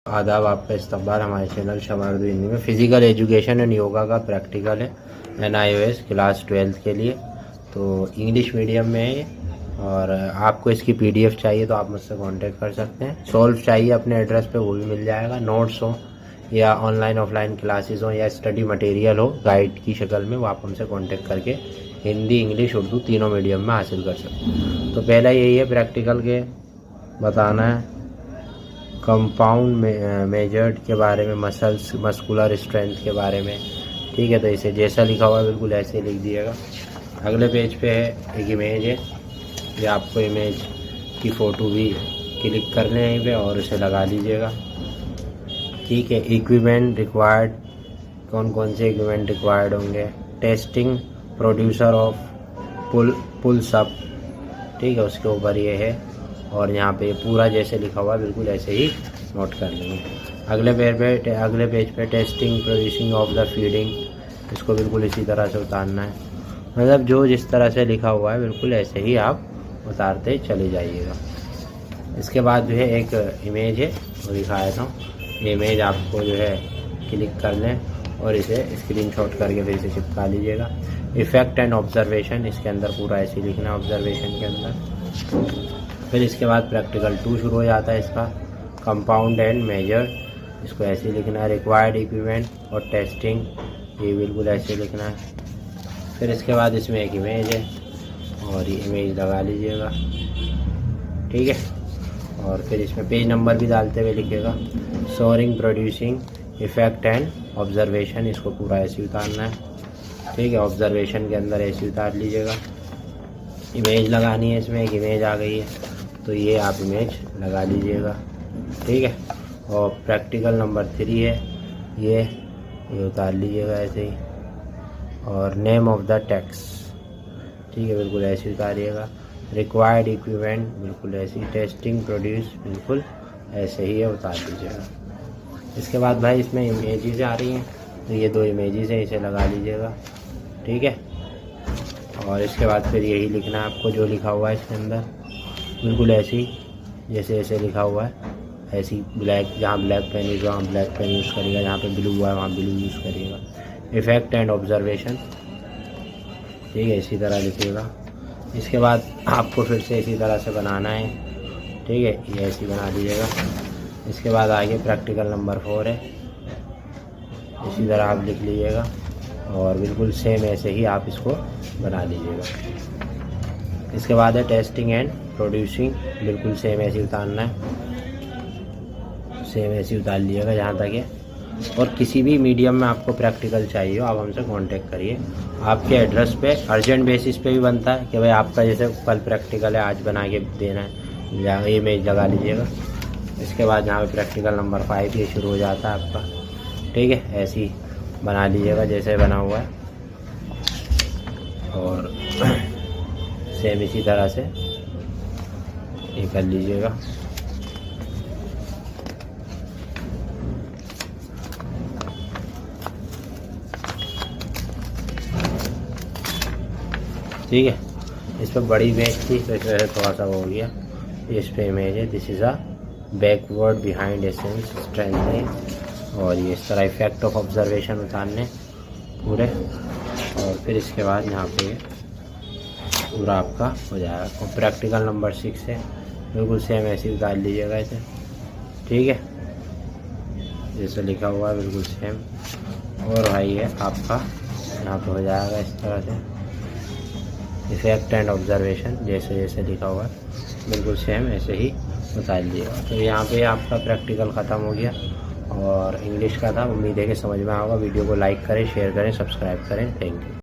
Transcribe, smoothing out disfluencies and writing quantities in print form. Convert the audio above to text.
आदाब, आपका इस्तकबाल हमारे चैनल शमार उर्दू हिंदी में। फ़िज़िकल एजुकेशन एंड योगा का प्रैक्टिकल है NIOS क्लास 12 के लिए। तो इंग्लिश मीडियम में है और आपको इसकी PDF चाहिए तो आप मुझसे कांटेक्ट कर सकते हैं। सॉल्व चाहिए अपने एड्रेस पे वो भी मिल जाएगा। नोट्स हो या ऑनलाइन ऑफलाइन क्लासेस हो या स्टडी मटेरियल हो गाइड की शक्ल में, वो आप हमसे कांटेक्ट करके हिंदी इंग्लिश उर्दू तीनों मीडियम में हासिल कर सकते हैं। तो पहला यही है प्रैक्टिकल के बताना है कंपाउंड मेजर्ड के बारे में, मसल्स मस्कुलर स्ट्रेंथ के बारे में। ठीक है, तो इसे जैसा लिखा हुआ है बिल्कुल ऐसे ही लिख दिएगा। अगले पेज पे है एक इमेज है, ये आपको इमेज की फ़ोटो भी क्लिक कर लें यहीं पे और उसे लगा लीजिएगा। ठीक है, इक्विपमेंट रिक्वायर्ड, कौन कौन से इक्विपमेंट रिक्वायर्ड होंगे। Testing producer of pulls up, ठीक है, उसके ऊपर ये है और यहाँ पे पूरा जैसे लिखा हुआ है बिल्कुल ऐसे ही नोट कर लेंगे। अगले पेज पे testing producing of the feeding, इसको बिल्कुल इसी तरह से उतारना है। मतलब जो जिस तरह से लिखा हुआ है बिल्कुल ऐसे ही आप उतारते चले जाइएगा। इसके बाद जो है एक इमेज है वो दिखाया था, ये इमेज आपको जो है क्लिक कर लें और इसे स्क्रीनशॉट करके फिर इसे चिपका लीजिएगा। इफ़ेक्ट एंड ऑब्जर्वेशन, इसके अंदर पूरा ऐसे ही लिखना है ऑब्जर्वेशन के अंदर। फिर इसके बाद प्रैक्टिकल 2 शुरू हो जाता है इसका, कंपाउंड एंड मेजर, इसको ऐसे ही लिखना है। रिक्वायर्ड इक्विपमेंट और टेस्टिंग, ये बिल्कुल ऐसे लिखना है। फिर इसके बाद इसमें एक इमेज है और ये इमेज लगा लीजिएगा। ठीक है, और फिर इसमें पेज नंबर भी डालते हुए लिखिएगा। Soaring producing effect and observation, इसको पूरा ऐसे उतारना है। ठीक है, ऑब्जर्वेशन के अंदर ऐसे उतार लीजिएगा। इमेज लगानी है, इसमें एक इमेज आ गई है तो ये आप इमेज लगा लीजिएगा। ठीक है, और प्रैक्टिकल नंबर 3 है, ये उतार लीजिएगा ऐसे ही। और नेम ऑफ द टेक्स्ट, ठीक है, बिल्कुल ऐसे उतारिएगा। रिक्वायर्ड इक्विपमेंट बिल्कुल ऐसे ही। टेस्टिंग प्रोड्यूस बिल्कुल ऐसे ही है, उतार दीजिएगा। इसके बाद भाई इसमें इमेजेस आ रही हैं तो ये 2 इमेजेस हैं, इसे लगा लीजिएगा। ठीक है, और इसके बाद फिर यही लिखना है आपको जो लिखा हुआ है इसके अंदर, बिल्कुल ऐसे ही जैसे ऐसे लिखा हुआ है ऐसे ही। ब्लैक, जहाँ ब्लैक पेन यूज़ वहाँ ब्लैक पेन यूज़ करिएगा, जहाँ पे ब्लू हुआ है वहाँ ब्लू यूज़ करिएगा। इफ़ेक्ट एंड ऑब्जर्वेशन, ठीक है, इसी तरह लिखिएगा। इसके बाद आपको फिर से इसी तरह से बनाना है। ठीक है, ये ऐसे ही बना दीजिएगा। इसके बाद आगे प्रैक्टिकल नंबर 4 है, इसी तरह आप लिख लीजिएगा और बिल्कुल सेम ऐसे ही आप इसको बना लीजिएगा। इसके बाद है टेस्टिंग एंड प्रोड्यूसिंग, बिल्कुल सेम ऐसे उतारना है, सेम ऐसे उतार लीजिएगा जहाँ तक है। और किसी भी मीडियम में आपको प्रैक्टिकल चाहिए हो आप हमसे कांटेक्ट करिए। आपके एड्रेस पे अर्जेंट बेसिस पे भी बनता है कि भाई आपका जैसे कल प्रैक्टिकल है आज बना के देना है, ये इमेज लगा लीजिएगा। इसके बाद यहाँ पे प्रैक्टिकल नंबर 5 ये शुरू हो जाता है आपका। ठीक है, ऐसे ही बना लीजिएगा जैसे बना हुआ है और सेम इसी तरह से ये कर लीजिएगा। ठीक है, इस पर बड़ी इमेज थी तो इस वजह से थोड़ा सा वो हो गया। इस पे इमेज है, this is a backward behind essence strength, और ये इस तरह इफेक्ट ऑफ ऑब्जर्वेशन उतारने पूरे। और फिर इसके बाद यहाँ पे पूरा आपका हो जाएगा। और प्रैक्टिकल नंबर 6 है, बिल्कुल सेम ऐसे उतार लीजिएगा इसे। ठीक है, जैसे लिखा हुआ है बिल्कुल सेम। और भाई है आपका यहाँ पे हो जाएगा इस तरह से इफेक्ट एंड ऑब्जर्वेशन, जैसे जैसे लिखा हुआ है बिल्कुल सेम ऐसे ही उतार लीजिएगा। तो यहाँ पे आपका प्रैक्टिकल ख़त्म हो गया और इंग्लिश का था। उम्मीद है कि समझ में आएगा। वीडियो को लाइक करें, शेयर करें, सब्सक्राइब करें। Thank you.